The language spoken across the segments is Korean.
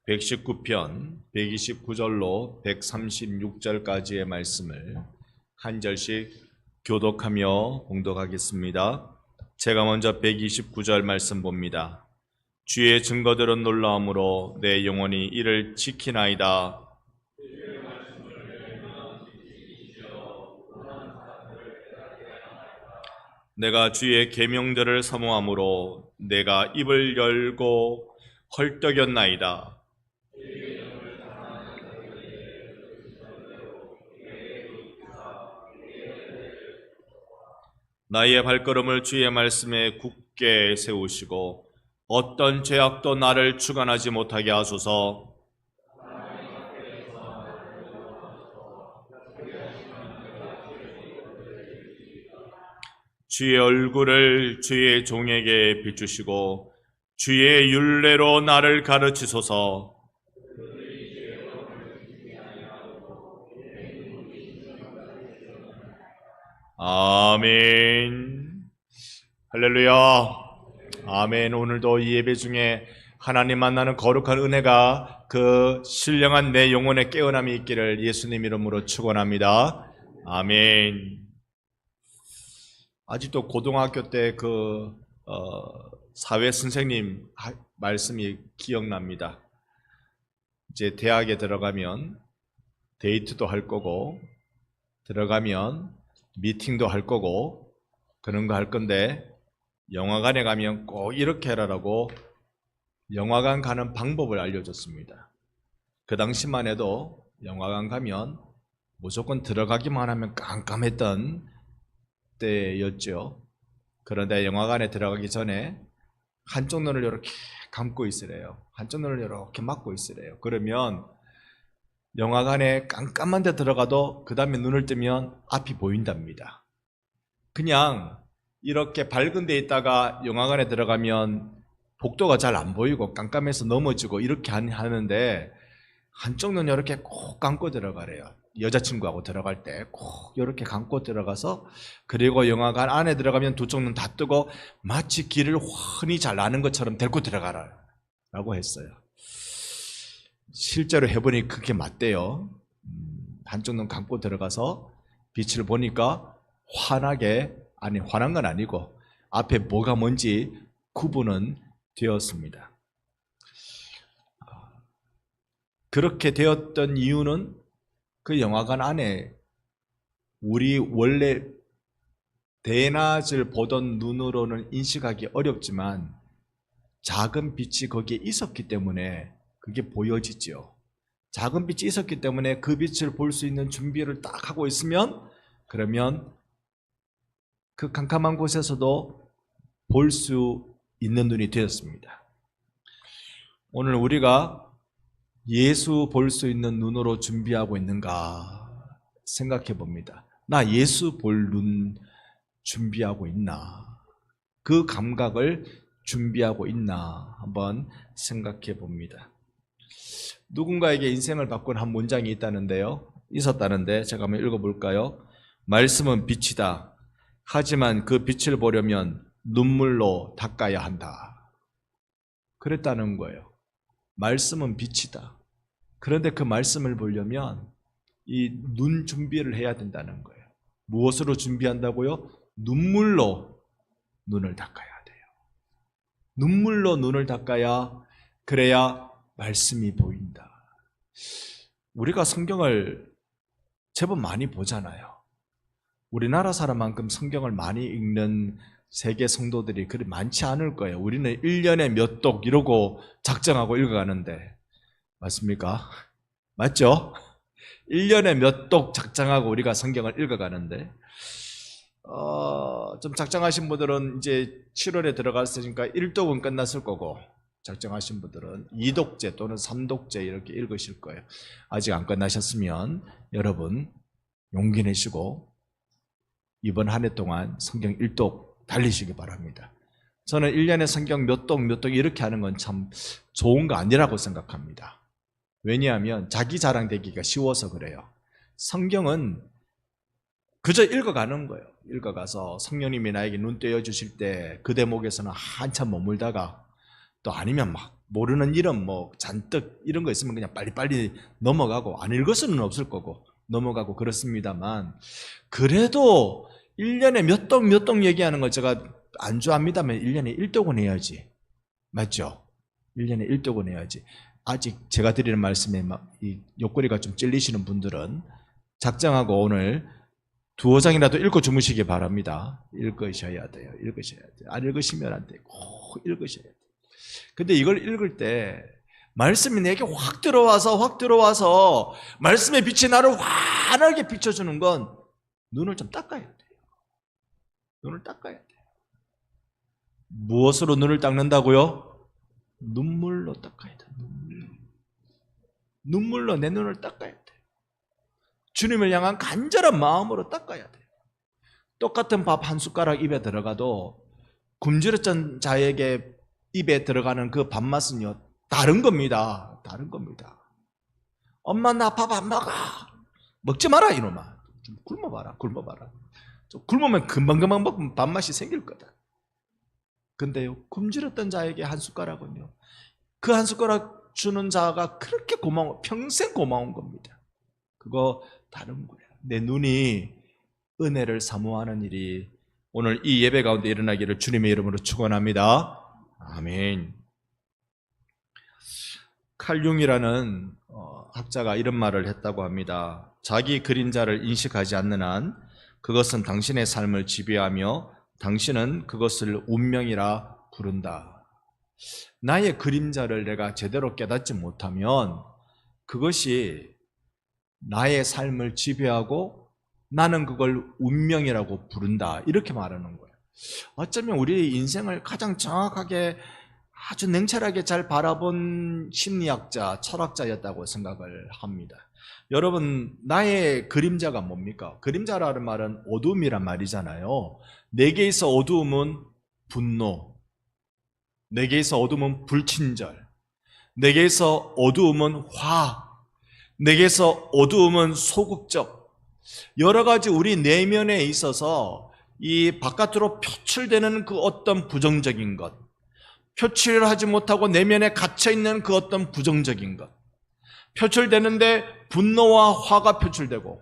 119편 129절로 136절까지의 말씀을 한 절씩 교독하며 봉독하겠습니다. 제가 먼저 129절 말씀 봅니다. 주의 증거들은 놀라움으로 내 영혼이 이를 지키나이다. 내가 주의 계명들을 사모함으로 내가 입을 열고 헐떡였나이다. 나의 발걸음을 주의 말씀에 굳게 세우시고 어떤 죄악도 나를 주관하지 못하게 하소서. 주의 얼굴을 주의 종에게 비추시고 주의 율례로 나를 가르치소서. 아멘. 할렐루야. 아멘. 오늘도 이 예배 중에 하나님 만나는 거룩한 은혜가 그 신령한 내 영혼의 깨어남이 있기를 예수님 이름으로 축원합니다. 아멘. 아직도 고등학교 때 사회 선생님 말씀이 기억납니다. 이제 대학에 들어가면 데이트도 할 거고, 들어가면 미팅도 할 거고, 그런 거 할 건데, 영화관에 가면 꼭 이렇게 해라라고 영화관 가는 방법을 알려줬습니다. 그 당시만 해도 영화관 가면 무조건 들어가기만 하면 깜깜했던 때였죠. 그런데 영화관에 들어가기 전에 한쪽 눈을 이렇게 감고 있으래요. 한쪽 눈을 이렇게 막고 있으래요. 그러면 영화관에 깜깜한 데 들어가도 그 다음에 눈을 뜨면 앞이 보인답니다. 그냥 이렇게 밝은 데 있다가 영화관에 들어가면 복도가 잘 안 보이고 깜깜해서 넘어지고 이렇게 하는데 한쪽 눈 이렇게 꼭 감고 들어가래요. 여자친구하고 들어갈 때 꼭 이렇게 감고 들어가서, 그리고 영화관 안에 들어가면 두 쪽 눈 다 뜨고 마치 길을 훤히 잘 아는 것처럼 데리고 들어가라 라고 했어요. 실제로 해보니 그게 맞대요. 한쪽 눈 감고 들어가서 빛을 보니까 환하게, 아니 환한 건 아니고 앞에 뭐가 뭔지 구분은 되었습니다. 그렇게 되었던 이유는 그 영화관 안에 우리 원래 대낮을 보던 눈으로는 인식하기 어렵지만 작은 빛이 거기에 있었기 때문에 그게 보여지죠. 작은 빛이 있었기 때문에 그 빛을 볼 수 있는 준비를 딱 하고 있으면, 그러면 그 캄캄한 곳에서도 볼 수 있는 눈이 되었습니다. 오늘 우리가 예수 볼 수 있는 눈으로 준비하고 있는가 생각해 봅니다. 나 예수 볼 눈 준비하고 있나? 그 감각을 준비하고 있나? 한번 생각해 봅니다. 누군가에게 인생을 바꾼 한 문장이 있었다는데 제가 한번 읽어볼까요? 말씀은 빛이다. 하지만 그 빛을 보려면 눈물로 닦아야 한다. 그랬다는 거예요. 말씀은 빛이다. 그런데 그 말씀을 보려면 이 눈 준비를 해야 된다는 거예요. 무엇으로 준비한다고요? 눈물로 눈을 닦아야 돼요. 눈물로 눈을 닦아야, 그래야 말씀이 보인다. 우리가 성경을 제법 많이 보잖아요. 우리나라 사람만큼 성경을 많이 읽는 세계 성도들이 그리 많지 않을 거예요. 우리는 1년에 몇 독 이러고 작정하고 읽어가는데, 맞습니까? 맞죠? 1년에 몇 독 작정하고 우리가 성경을 읽어가는데, 좀 작정하신 분들은 이제 7월에 들어갔으니까 1독은 끝났을 거고, 작정하신 분들은 2독째 또는 3독째 이렇게 읽으실 거예요. 아직 안 끝나셨으면 여러분 용기 내시고 이번 한 해 동안 성경 1독 달리시기 바랍니다. 저는 1년에 성경 몇 독 이렇게 하는 건 참 좋은 거 아니라고 생각합니다. 왜냐하면 자기 자랑되기가 쉬워서 그래요. 성경은 그저 읽어가는 거예요. 읽어가서 성령님이 나에게 눈 떼어 주실 때 그 대목에서는 한참 머물다가, 또 아니면 막 모르는 이름 뭐 잔뜩 이런 거 있으면 그냥 빨리빨리 넘어가고 안 읽을 수는 없을 거고 넘어가고 그렇습니다만, 그래도 1년에 몇 동 얘기하는 걸 제가 안 좋아합니다만 1년에 1독은 해야지. 맞죠? 1년에 1독은 해야지. 아직 제가 드리는 말씀에 막 이 옆구리가 좀 찔리시는 분들은 작정하고 오늘 2~5장이라도 읽고 주무시기 바랍니다. 읽으셔야 돼요. 읽으셔야 돼요. 안 읽으시면 안 돼요. 꼭 읽으셔야 돼요. 근데 이걸 읽을 때 말씀이 내게 확 들어와서 말씀의 빛이 나를 환하게 비춰주는 건 눈을 좀 닦아야 돼요. 눈을 닦아야 돼요. 무엇으로 눈을 닦는다고요? 눈물로 닦아야 돼요. 눈물로 내 눈을 닦아야 돼요. 주님을 향한 간절한 마음으로 닦아야 돼요. 똑같은 밥 한 숟가락 입에 들어가도 굶주렸던 자에게 입에 들어가는 그 밥맛은요, 다른 겁니다. 다른 겁니다. 엄마 나 밥 안 먹어. 먹지 마라 이놈아. 좀 굶어봐라. 좀 굶으면 금방금방 먹으면 밥맛이 생길 거다. 근데요, 굶주렸던 자에게 한 숟가락은요, 그 한 숟가락 주는 자가 그렇게 고마워, 평생 고마운 겁니다. 그거 다른 거예요. 내 눈이 은혜를 사모하는 일이 오늘 이 예배 가운데 일어나기를 주님의 이름으로 축원합니다. 아멘. 칼 융이라는 학자가 이런 말을 했다고 합니다. 자기 그림자를 인식하지 않는 한 그것은 당신의 삶을 지배하며 당신은 그것을 운명이라 부른다. 나의 그림자를 내가 제대로 깨닫지 못하면 그것이 나의 삶을 지배하고 나는 그걸 운명이라고 부른다. 이렇게 말하는 거예요. 어쩌면 우리의 인생을 가장 정확하게 아주 냉철하게 잘 바라본 심리학자, 철학자였다고 생각을 합니다. 여러분, 나의 그림자가 뭡니까? 그림자라는 말은 어둠이란 말이잖아요. 내게서 어두움은 분노, 내게서 어두움은 불친절, 내게서 어두움은 화, 내게서 어두움은 소극적, 여러 가지 우리 내면에 있어서 이 바깥으로 표출되는 그 어떤 부정적인 것, 표출을 하지 못하고 내면에 갇혀있는 그 어떤 부정적인 것, 표출되는데 분노와 화가 표출되고,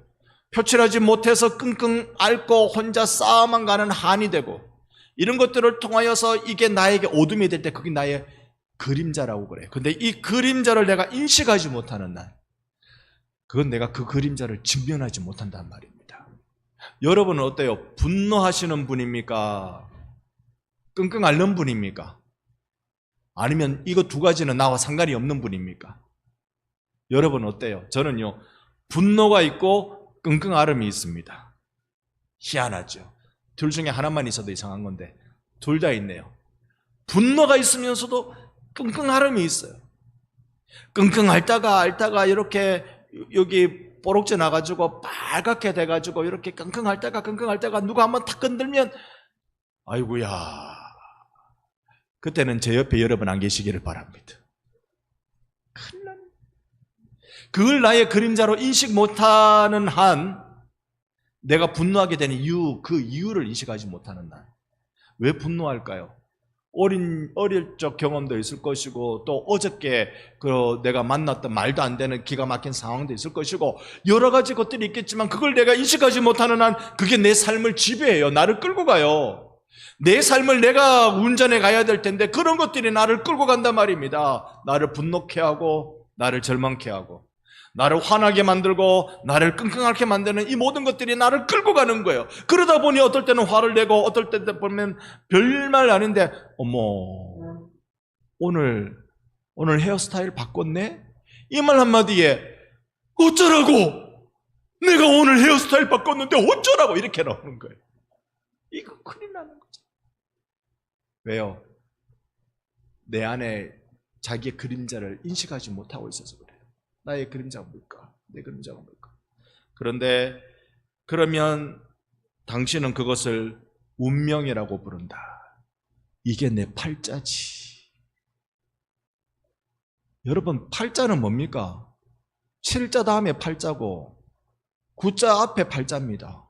표출하지 못해서 끙끙 앓고 혼자 싸워만 가는 한이 되고, 이런 것들을 통하여서 이게 나에게 어둠이 될 때 그게 나의 그림자라고 그래요. 근데 이 그림자를 내가 인식하지 못하는 날, 그건 내가 그 그림자를 직면하지 못한단 말입니다. 여러분은 어때요? 분노하시는 분입니까? 끙끙 앓는 분입니까? 아니면 이거 두 가지는 나와 상관이 없는 분입니까? 여러분 어때요? 저는요, 분노가 있고 끙끙 앓음이 있습니다. 희한하죠? 둘 중에 하나만 있어도 이상한 건데 둘 다 있네요. 분노가 있으면서도 끙끙 앓음이 있어요. 끙끙 앓다가 이렇게 여기 뽀록져 나가지고 빨갛게 돼가지고 이렇게 끙끙 앓다가 누가 한번 탁 건들면 아이고야, 그때는 제 옆에 여러분 안 계시기를 바랍니다. 큰일 납니다. 그걸 나의 그림자로 인식 못하는 한 내가 분노하게 되는 이유, 그 이유를 인식하지 못하는 날, 왜 분노할까요? 어릴 적 경험도 있을 것이고, 또 어저께 내가 만났던 말도 안 되는 기가 막힌 상황도 있을 것이고, 여러 가지 것들이 있겠지만 그걸 내가 인식하지 못하는 한 그게 내 삶을 지배해요. 나를 끌고 가요. 내 삶을 내가 운전해 가야 될 텐데 그런 것들이 나를 끌고 간단 말입니다. 나를 분노케 하고, 나를 절망케 하고, 나를 화나게 만들고 나를 끙끙 앓게 만드는 이 모든 것들이 나를 끌고 가는 거예요. 그러다 보니 어떨 때는 화를 내고 어떨 때 보면 별말 아닌데, 어머, 오늘 헤어스타일 바꿨네? 이 말 한마디에 어쩌라고? 내가 오늘 헤어스타일 바꿨는데 어쩌라고? 이렇게 나오는 거예요. 이거 큰일 나는 거죠. 왜요? 내 안에 자기의 그림자를 인식하지 못하고 있어서 그래요. 나의 그림자가 뭘까? 내 그림자가 뭘까? 그런데 그러면 당신은 그것을 운명이라고 부른다. 이게 내 팔자지. 여러분, 팔자는 뭡니까? 7자 다음에 팔자고 9자 앞에 팔자입니다.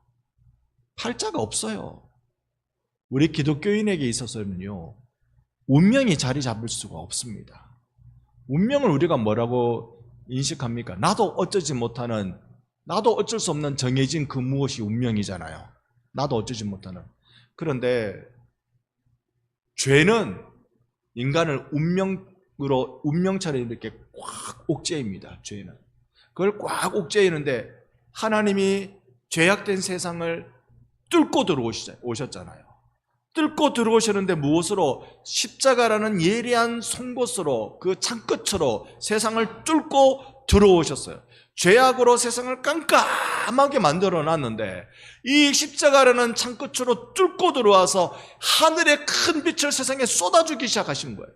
팔자가 없어요. 우리 기독교인에게 있어서는요, 운명이 자리 잡을 수가 없습니다. 운명을 우리가 뭐라고 인식합니까? 나도 어쩌지 못하는, 나도 어쩔 수 없는 정해진 그 무엇이 운명이잖아요. 나도 어쩌지 못하는. 그런데 죄는 인간을 운명처럼 이렇게 꽉 옥죄입니다. 죄는. 그걸 꽉 옥죄이는데 하나님이 죄악된 세상을 뚫고 들어오셨잖아요. 뚫고 들어오셨는데 무엇으로? 십자가라는 예리한 송곳으로, 그 창끝으로 세상을 뚫고 들어오셨어요. 죄악으로 세상을 깜깜하게 만들어 놨는데 이 십자가라는 창끝으로 뚫고 들어와서 하늘의 큰 빛을 세상에 쏟아주기 시작하신 거예요.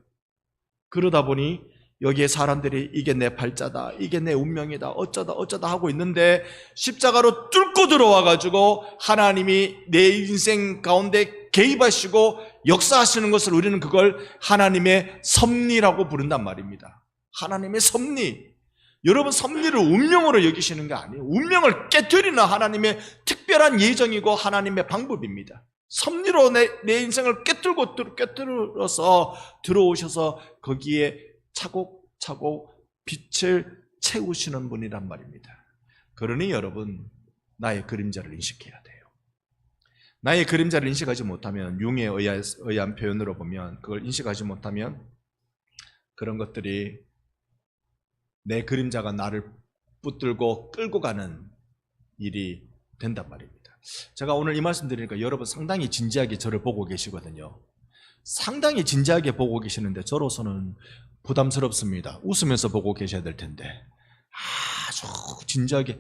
그러다 보니 여기에 사람들이 이게 내 팔자다, 이게 내 운명이다, 어쩌다 하고 있는데 십자가로 뚫고 들어와가지고 하나님이 내 인생 가운데 개입하시고 역사하시는 것을 우리는 그걸 하나님의 섭리라고 부른단 말입니다. 하나님의 섭리. 여러분, 섭리를 운명으로 여기시는 게 아니에요. 운명을 깨뜨리는 하나님의 특별한 예정이고 하나님의 방법입니다. 섭리로 내 인생을 깨뜨려서 들어오셔서 거기에 차곡차곡 빛을 채우시는 분이란 말입니다. 그러니 여러분, 나의 그림자를 인식해야 돼요. 나의 그림자를 인식하지 못하면, 융에 의한 표현으로 보면, 그걸 인식하지 못하면 그런 것들이 내 그림자가 나를 붙들고 끌고 가는 일이 된단 말입니다. 제가 오늘 이 말씀 드리니까 여러분 상당히 진지하게 저를 보고 계시거든요. 상당히 진지하게 보고 계시는데 저로서는 부담스럽습니다. 웃으면서 보고 계셔야 될 텐데 아주 진지하게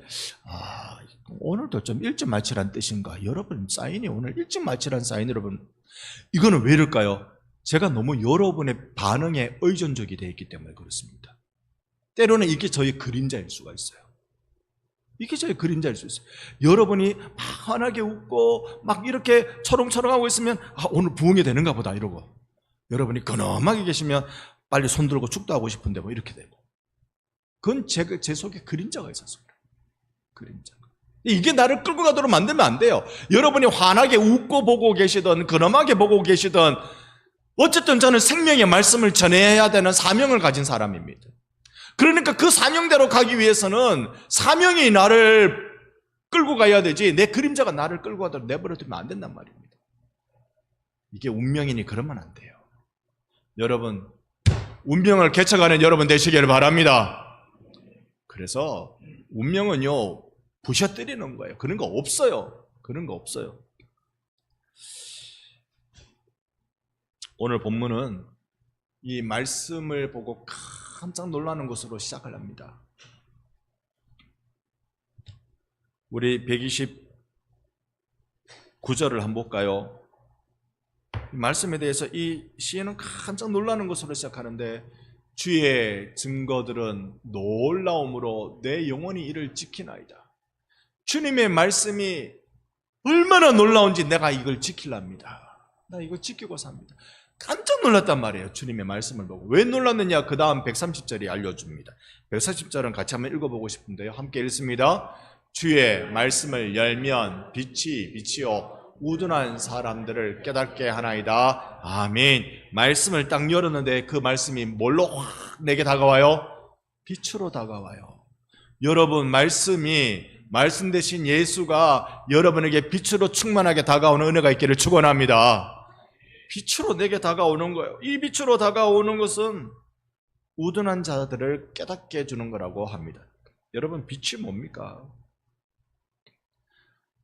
오늘도 좀 일찍 마치란 뜻인가? 여러분 사인이 오늘 일찍 마치란 사인, 여러분 이거는 왜 이럴까요? 제가 너무 여러분의 반응에 의존적이 되어 있기 때문에 그렇습니다. 때로는 이게 저의 그림자일 수가 있어요. 이게 저의 그림자일 수 있어요. 여러분이 막 환하게 웃고 막 이렇게 초롱초롱하고 있으면 오늘 부흥이 되는가 보다 이러고, 여러분이 근엄하게 계시면 빨리 손 들고 축도하고 싶은데 뭐 이렇게 되고, 그건 제 속에 그림자가 있어서 그래요. 그림자가. 이게 나를 끌고 가도록 만들면 안 돼요. 여러분이 환하게 웃고 보고 계시든 근엄하게 보고 계시든 어쨌든 저는 생명의 말씀을 전해야 되는 사명을 가진 사람입니다. 그러니까 그 사명대로 가기 위해서는 사명이 나를 끌고 가야 되지 내 그림자가 나를 끌고 가도록 내버려두면 안 된단 말입니다. 이게 운명이니 그러면 안 돼요. 여러분, 운명을 개척하는 여러분 되시기를 바랍니다. 그래서 운명은요 부셔뜨리는 거예요. 그런 거 없어요. 그런 거 없어요. 오늘 본문은 이 말씀을 보고 깜짝 놀라는 것으로 시작을 합니다. 우리 129절을 한번 볼까요? 이 말씀에 대해서 이 시인은 깜짝 놀라는 것으로 시작하는데, 주의 증거들은 놀라움으로 내 영혼이 이를 지키나이다. 주님의 말씀이 얼마나 놀라운지 내가 이걸 지키랍니다. 나 이거 지키고 삽니다. 깜짝 놀랐단 말이에요. 주님의 말씀을 보고. 왜 놀랐느냐? 그 다음 130절이 알려줍니다. 140절은 같이 한번 읽어보고 싶은데요. 함께 읽습니다. 주의 말씀을 열면 빛이요 우둔한 사람들을 깨닫게 하나이다. 아멘. 말씀을 딱 열었는데 그 말씀이 뭘로 확 내게 다가와요? 빛으로 다가와요. 여러분, 말씀 대신 예수가 여러분에게 빛으로 충만하게 다가오는 은혜가 있기를 축원합니다. 빛으로 내게 다가오는 거예요. 이 빛으로 다가오는 것은 우둔한 자들을 깨닫게 해주는 거라고 합니다. 여러분, 빛이 뭡니까?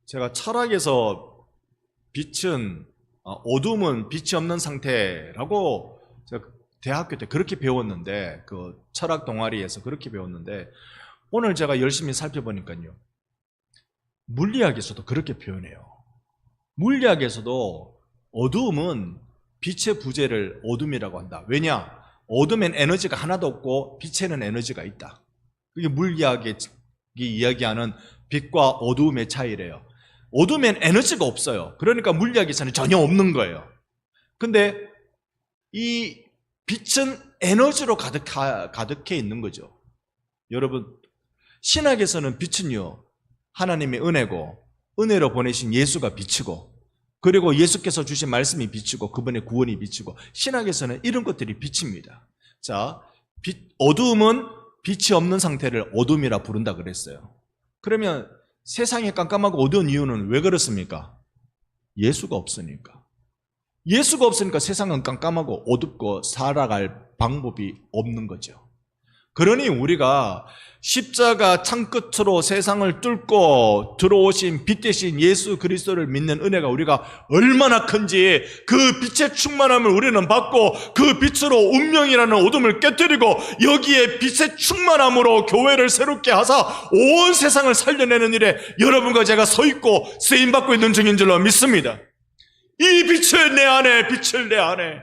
제가 철학에서 빛은, 어둠은 빛이 없는 상태라고 제가 대학교 때 그렇게 배웠는데, 그 철학 동아리에서 그렇게 배웠는데, 오늘 제가 열심히 살펴보니까요, 물리학에서도 그렇게 표현해요. 물리학에서도 어두움은 빛의 부재를 어둠이라고 한다. 왜냐? 어둠엔 에너지가 하나도 없고 빛에는 에너지가 있다. 그게 물리학이 이야기하는 빛과 어두움의 차이래요. 어둠엔 에너지가 없어요. 그러니까 물리학에서는 전혀 없는 거예요. 근데 이 빛은 에너지로 가득해 있는 거죠. 여러분, 신학에서는 빛은요 하나님의 은혜고, 은혜로 보내신 예수가 빛이고, 그리고 예수께서 주신 말씀이 빛이고, 그분의 구원이 빛이고, 신학에서는 이런 것들이 빛입니다. 자, 어두움은 빛이 없는 상태를 어둠이라 부른다 그랬어요. 그러면 세상이 깜깜하고 어두운 이유는 왜 그렇습니까? 예수가 없으니까. 예수가 없으니까 세상은 깜깜하고 어둡고 살아갈 방법이 없는 거죠. 그러니 우리가 십자가 창끝으로 세상을 뚫고 들어오신 빛 대신 예수 그리스도를 믿는 은혜가 우리가 얼마나 큰지, 그 빛의 충만함을 우리는 받고 그 빛으로 운명이라는 어둠을 깨뜨리고 여기에 빛의 충만함으로 교회를 새롭게 하사 온 세상을 살려내는 일에 여러분과 제가 서 있고 쓰임받고 있는 중인 줄로 믿습니다. 이 빛을 내 안에, 빛을 내 안에,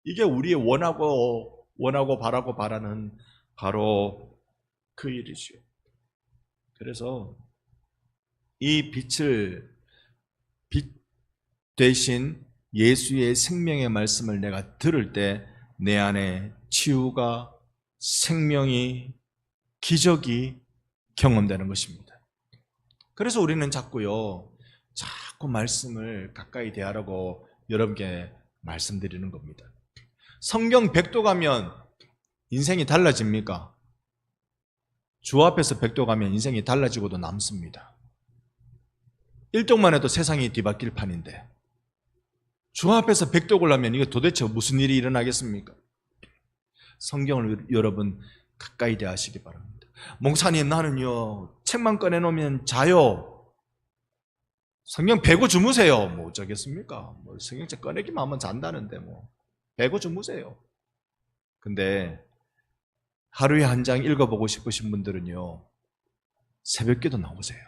이게 우리의 원하고 바라고 바라는 바로 그 일이죠. 그래서 이 빛 대신 예수의 생명의 말씀을 내가 들을 때 내 안에 치유가, 생명이, 기적이 경험되는 것입니다. 그래서 우리는 자꾸 말씀을 가까이 대하라고 여러분께 말씀드리는 겁니다. 성경 100도 가면 인생이 달라집니까? 주 앞에서 100도 가면 인생이 달라지고도 남습니다. 1동만 해도 세상이 뒤바뀔 판인데 주 앞에서 100도 걸려면 이게 도대체 무슨 일이 일어나겠습니까? 성경을 여러분 가까이 대하시기 바랍니다. 목사님, 나는요 책만 꺼내놓으면 자요. 성경 베고 주무세요. 뭐 어쩌겠습니까? 성경책 꺼내기만 하면 잔다는데 베고 주무세요. 근데 하루에 한 장 읽어보고 싶으신 분들은요 새벽기도 나오세요.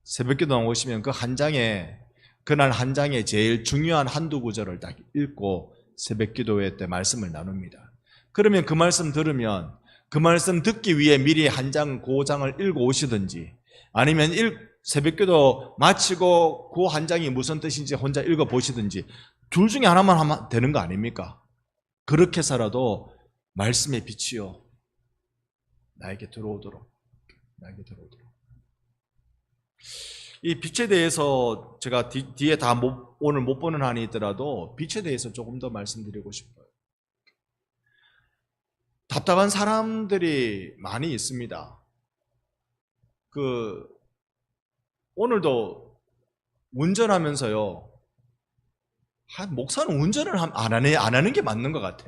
새벽기도 나오시면 그 한 장에, 그날 한 장에 제일 중요한 한두 구절을 딱 읽고 새벽기도회 때 말씀을 나눕니다. 그러면 그 말씀 들으면 그 말씀 듣기 위해 미리 한 장, 그 장을 읽어 오시든지, 아니면 새벽기도 마치고 그 한 장이 무슨 뜻인지 혼자 읽어 보시든지, 둘 중에 하나만 하면 되는 거 아닙니까? 그렇게 살아도 말씀의 빛이요 나에게 들어오도록. 이 빛에 대해서 제가 뒤에 다 오늘 못 보는 한이 있더라도 빛에 대해서 조금 더 말씀드리고 싶어요. 답답한 사람들이 많이 있습니다. 오늘도 운전하면서요, 목사는 운전을 안 하는 게 맞는 것 같아.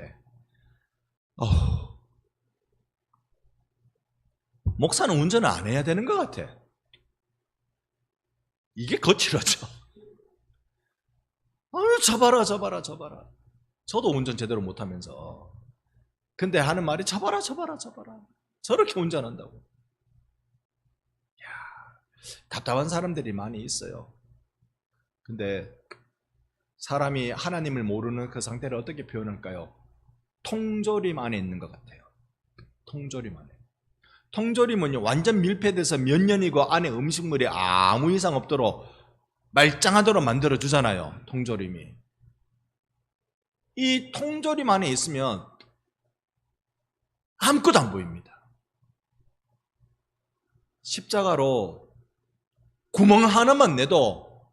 목사는 운전을 안 해야 되는 것 같아. 이게 거칠어져. 저봐라. 저도 운전 제대로 못하면서. 근데 하는 말이 저봐라. 저렇게 운전한다고. 답답한 사람들이 많이 있어요. 근데 사람이 하나님을 모르는 그 상태를 어떻게 표현할까요? 통조림 안에 있는 것 같아요. 통조림 안에. 통조림은요 완전 밀폐돼서 몇 년이고 안에 음식물이 아무 이상 없도록 말짱하도록 만들어 주잖아요. 통조림이. 이 통조림 안에 있으면 아무것도 안 보입니다. 십자가로 구멍 하나만 내도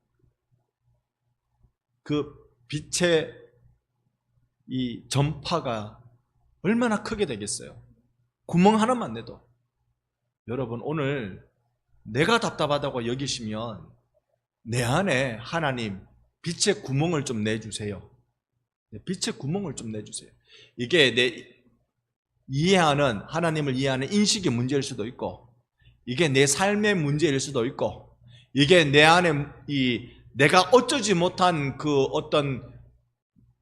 그 빛의 이 전파가 얼마나 크게 되겠어요. 구멍 하나만 내도. 여러분, 오늘 내가 답답하다고 여기시면 내 안에 하나님 빛의 구멍을 좀 내주세요. 빛의 구멍을 좀 내주세요. 이게 하나님을 이해하는 인식의 문제일 수도 있고, 이게 내 삶의 문제일 수도 있고, 이게 내 안에 내가 어쩌지 못한 그 어떤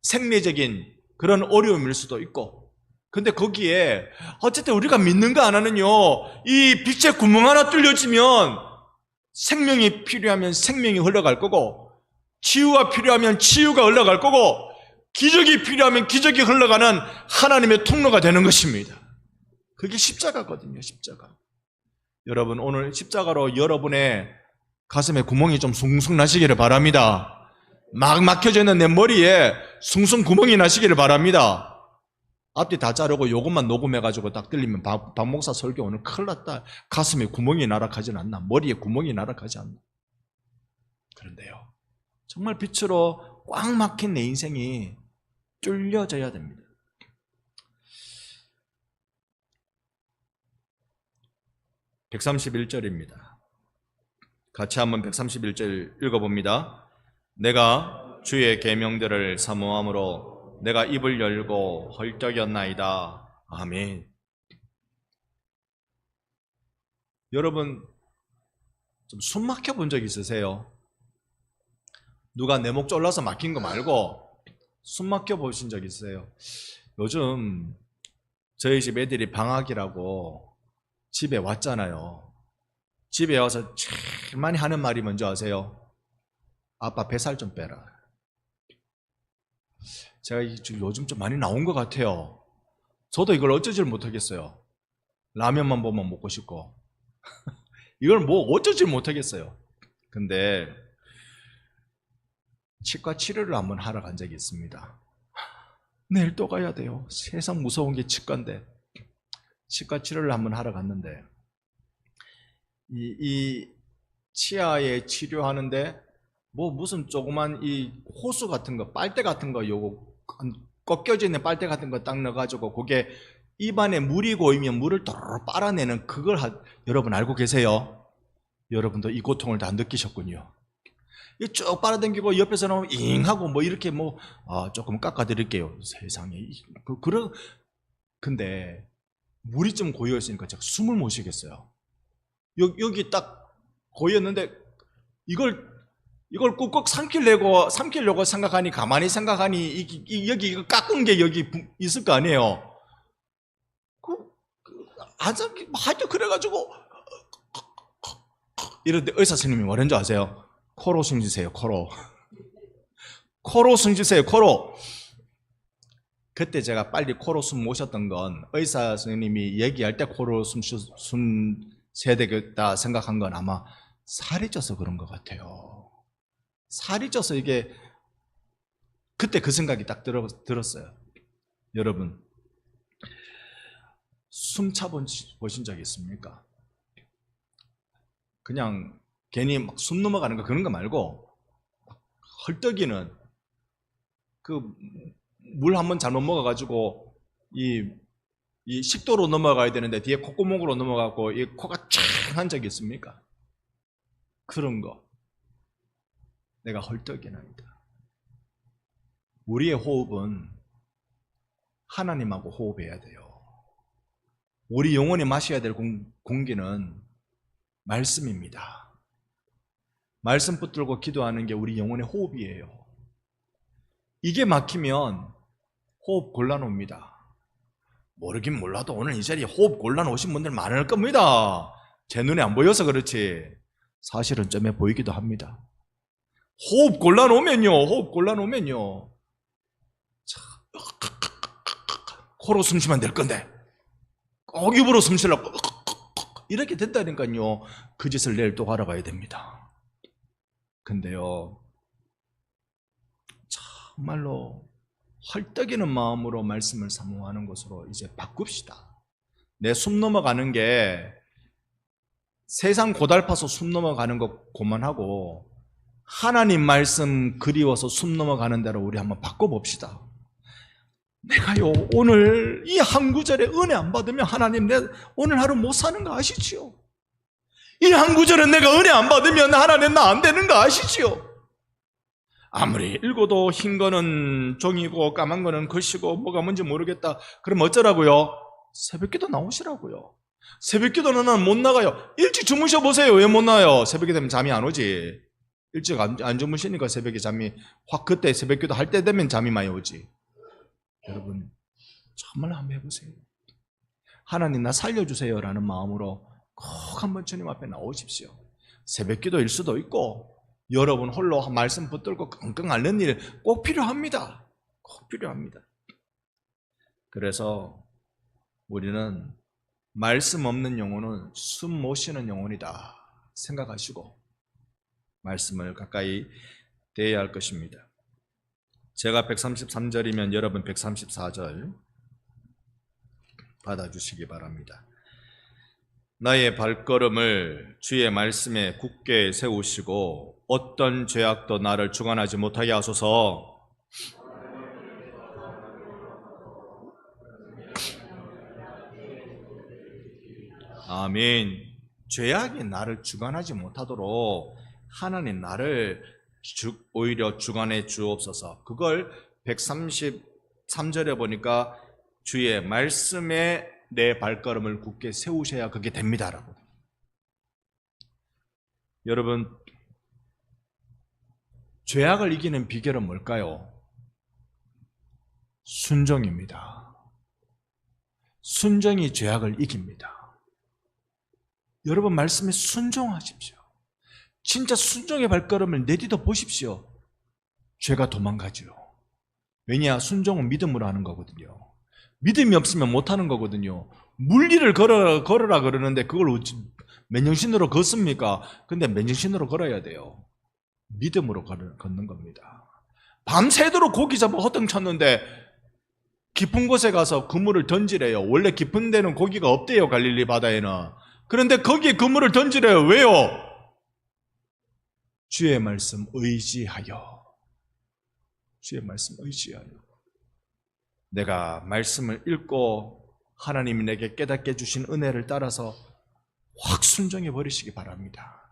생리적인 그런 어려움일 수도 있고, 근데 거기에 어쨌든 우리가 믿는 거 하나는요, 이 빛의 구멍 하나 뚫려지면 생명이 필요하면 생명이 흘러갈 거고, 치유가 필요하면 치유가 흘러갈 거고, 기적이 필요하면 기적이 흘러가는 하나님의 통로가 되는 것입니다. 그게 십자가거든요. 십자가. 여러분, 오늘 십자가로 여러분의 가슴에 구멍이 좀 숭숭 나시기를 바랍니다. 막 막혀져 있는 내 머리에 숭숭 구멍이 나시기를 바랍니다. 앞뒤 다 자르고 요것만 녹음해가지고 딱 들리면 박 목사 설교 오늘 큰일 났다. 가슴에 구멍이 날아가진 않나? 머리에 구멍이 날아가지 않나? 그런데요, 정말 빛으로 꽉 막힌 내 인생이 뚫려져야 됩니다. 131절입니다. 같이 한번 131절 읽어봅니다. 내가 주의 계명들을 사모함으로 내가 입을 열고 헐떡였나이다. 아멘. 여러분 좀 숨 막혀 본 적 있으세요? 누가 내 목 졸라서 막힌 거 말고 숨 막혀 보신 적 있으세요? 요즘 저희 집 애들이 방학이라고 집에 왔잖아요. 집에 와서 제일 많이 하는 말이 뭔지 아세요? 아빠 뱃살 좀 빼라. 제가 요즘 좀 많이 나온 것 같아요. 저도 이걸 어쩌지를 못하겠어요. 라면만 보면 먹고 싶고 이걸 뭐 어쩌지를 못하겠어요. 근데 치과 치료를 한번 하러 간 적이 있습니다. 내일 또 가야 돼요. 세상 무서운 게 치과인데. 치과 치료를 한번 하러 갔는데 이 치아에 치료하는데 뭐 무슨 조그만 이 호수 같은 거, 빨대 같은 거 요거 꺾여져 있는 빨대 같은 거 딱 넣어가지고 그게 입안에 물이 고이면 물을 도로로 빨아내는 그걸 여러분 알고 계세요? 여러분도 이 고통을 다 느끼셨군요. 이 쭉 빨아당기고 옆에서는 잉 하고 뭐 이렇게 뭐 조금 깎아드릴게요. 세상에 근데 물이 좀 고여 있으니까 제가 숨을 못 쉬겠어요. 여기 딱 고였는데 이걸 꾹꾹 삼키려고 생각하니 가만히 생각하니 여기 이거 깎은 게 여기 있을 거 아니에요. 하여튼 그래가지고 이런데 의사 선생님이 뭐라는 줄 아세요? 코로 숨 쉬세요. 코로 숨 쉬세요. 코로. 그때 제가 빨리 코로 숨 못 쉬었던 건 의사 선생님이 얘기할 때 코로 숨 쉬어야 되겠다 생각한 건 아마 살이 쪄서 그런 것 같아요. 살이 쪄서 이게 그때 그 생각이 딱 들었어요. 여러분 숨 차보신 적 있습니까? 그냥 괜히 막 숨 넘어가는 거 그런 거 말고 헐떡이는 그 물 한번 잘못 먹어가지고 이 식도로 넘어가야 되는데 뒤에 콧구멍으로 넘어가고 이 코가 쫙 한 적이 있습니까? 그런 거 내가 헐떡이나이다. 우리의 호흡은 하나님하고 호흡해야 돼요. 우리 영혼이 마셔야 될 공기는 말씀입니다. 말씀 붙들고 기도하는 게 우리 영혼의 호흡이에요. 이게 막히면 호흡 곤란옵니다. 모르긴 몰라도 오늘 이 자리에 호흡 곤란 오신 분들 많을 겁니다. 제 눈에 안 보여서 그렇지 사실은 점에 보이기도 합니다. 호흡 곤란 오면요 자, 코로 숨 쉬면 될 건데 꼭 입으로 숨 쉬려고 이렇게 된다니까요. 그 짓을 내일 또 하러 가야 됩니다. 근데요 정말로 헐떡이는 마음으로 말씀을 사모하는 것으로 이제 바꿉시다. 내 숨 넘어가는 게 세상 고달파서 숨 넘어가는 것 그만하고 하나님 말씀 그리워서 숨 넘어가는 대로 우리 한번 바꿔봅시다. 내가요 오늘 이 한 구절에 은혜 안 받으면 하나님 내 오늘 하루 못 사는 거 아시지요? 이 한 구절에 내가 은혜 안 받으면 하나님 나 안 되는 거 아시지요? 아무리 읽어도 흰 거는 종이고 까만 거는 글씨고 뭐가 뭔지 모르겠다. 그럼 어쩌라고요? 새벽기도 나오시라고요. 새벽기도는 못 나가요. 일찍 주무셔 보세요. 왜 못 나요? 새벽이 되면 잠이 안 오지. 일찍 안 주무시니까 새벽에 잠이 확 그때 새벽기도 할 때 되면 잠이 많이 오지. 여러분 정말 한번 해보세요. 하나님 나 살려주세요 라는 마음으로 꼭 한번 주님 앞에 나오십시오. 새벽기도일 수도 있고 여러분 홀로 말씀 붙들고 끙끙 앓는 일 꼭 필요합니다. 꼭 필요합니다. 그래서 우리는 말씀 없는 영혼은 숨 못 쉬는 영혼이다 생각하시고 말씀을 가까이 대해야 할 것입니다. 제가 133절이면 여러분 134절 받아주시기 바랍니다. 나의 발걸음을 주의 말씀에 굳게 세우시고 어떤 죄악도 나를 주관하지 못하게 하소서. 아멘. 죄악이 나를 주관하지 못하도록 하나님 나를 오히려 주관해 주옵소서. 그걸 133절에 보니까 주의 말씀에 내 발걸음을 굳게 세우셔야 그게 됩니다라고. 여러분, 죄악을 이기는 비결은 뭘까요? 순종입니다. 순종이 죄악을 이깁니다. 여러분, 말씀에 순종하십시오. 진짜 순종의 발걸음을 내딛어 보십시오. 죄가 도망가죠. 왜냐? 순종은 믿음으로 하는 거거든요. 믿음이 없으면 못하는 거거든요. 물리를 걸어라 그러는데 그걸 맨정신으로 걷습니까? 근데 맨정신으로 걸어야 돼요. 믿음으로 걷는 겁니다. 밤새도록 고기 잡아 허등 쳤는데 깊은 곳에 가서 그물을 던지래요. 원래 깊은 데는 고기가 없대요, 갈릴리 바다에는. 그런데 거기에 그물을 던지래요. 왜요? 주의 말씀 의지하여. 주의 말씀 의지하여. 내가 말씀을 읽고 하나님이 내게 깨닫게 해주신 은혜를 따라서 확 순종해 버리시기 바랍니다.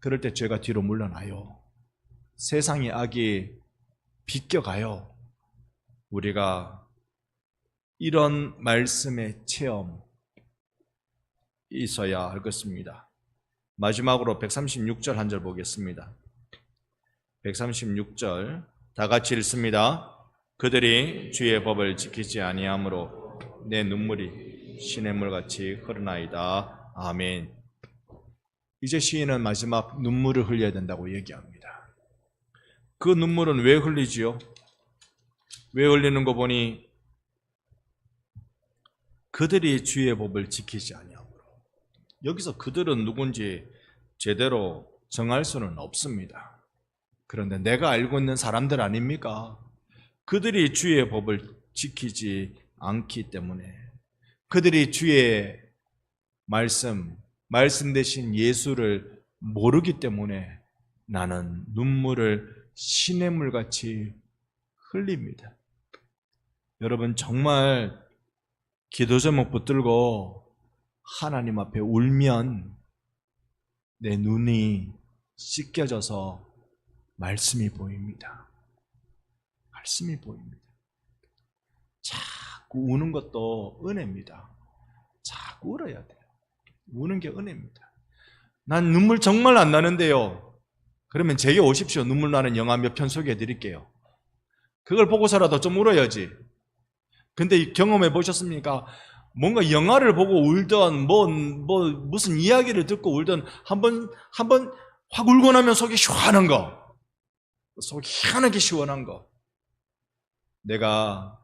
그럴 때 죄가 뒤로 물러나요. 세상의 악이 비껴가요. 우리가 이런 말씀의 체험 있어야 하겠습니다. 마지막으로 136절 한 절 보겠습니다. 136절 다 같이 읽습니다. 그들이 주의 법을 지키지 아니하므로 내 눈물이 시냇물같이 흐르나이다. 아멘. 이제 시인은 마지막 눈물을 흘려야 된다고 얘기합니다. 그 눈물은 왜 흘리지요? 왜 흘리는 거 보니 그들이 주의 법을 지키지 아니하므로. 여기서 그들은 누군지 제대로 정할 수는 없습니다. 그런데 내가 알고 있는 사람들 아닙니까? 그들이 주의 법을 지키지 않기 때문에, 그들이 주의 말씀 대신 예수를 모르기 때문에 나는 눈물을 시냇물같이 흘립니다. 여러분, 정말 기도 제목 붙들고 하나님 앞에 울면 내 눈이 씻겨져서 말씀이 보입니다. 말씀이 보입니다. 자꾸 우는 것도 은혜입니다. 자꾸 울어야 돼요. 우는 게 은혜입니다. 난 눈물 정말 안 나는데요. 그러면 제게 오십시오. 눈물 나는 영화 몇 편 소개해 드릴게요. 그걸 보고서라도 좀 울어야지. 근데 경험해 보셨습니까? 뭔가 영화를 보고 울던 무슨 이야기를 듣고 울던 한번 확 울고 나면 속이 시원한 거, 속이 희한하게 시원한 거. 내가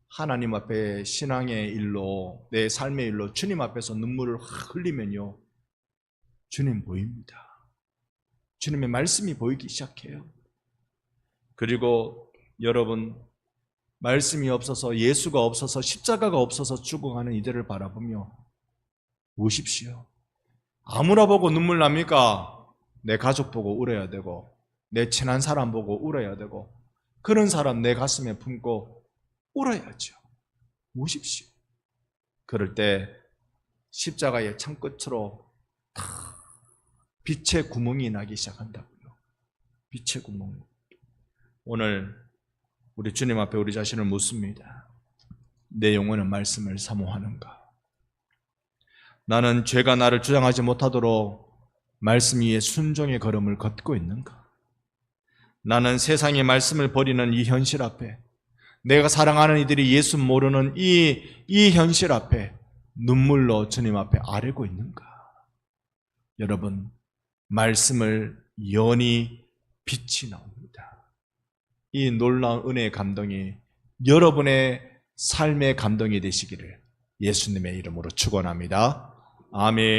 하나님 앞에 신앙의 일로, 내 삶의 일로 주님 앞에서 눈물을 확 흘리면요, 주님 보입니다. 주님의 말씀이 보이기 시작해요. 그리고 여러분, 말씀이 없어서, 예수가 없어서, 십자가가 없어서 죽어가는 이들을 바라보며 우십시오. 아무나 보고 눈물 납니까? 내 가족 보고 울어야 되고, 내 친한 사람 보고 울어야 되고, 그런 사람 내 가슴에 품고 울어야죠. 우십시오. 그럴 때 십자가의 창끝으로 다 빛의 구멍이 나기 시작한다고요. 빛의 구멍. 오늘 우리 주님 앞에 우리 자신을 묻습니다. 내 영혼은 말씀을 사모하는가? 나는 죄가 나를 주장하지 못하도록 말씀 위에 순종의 걸음을 걷고 있는가? 나는 세상의 말씀을 버리는 이 현실 앞에, 내가 사랑하는 이들이 예수 모르는 이 현실 앞에 눈물로 주님 앞에 아뢰고 있는가? 여러분, 말씀을 연히 빛이 나옵니다. 이 놀라운 은혜의 감동이 여러분의 삶의 감동이 되시기를 예수님의 이름으로 축원합니다. 아멘.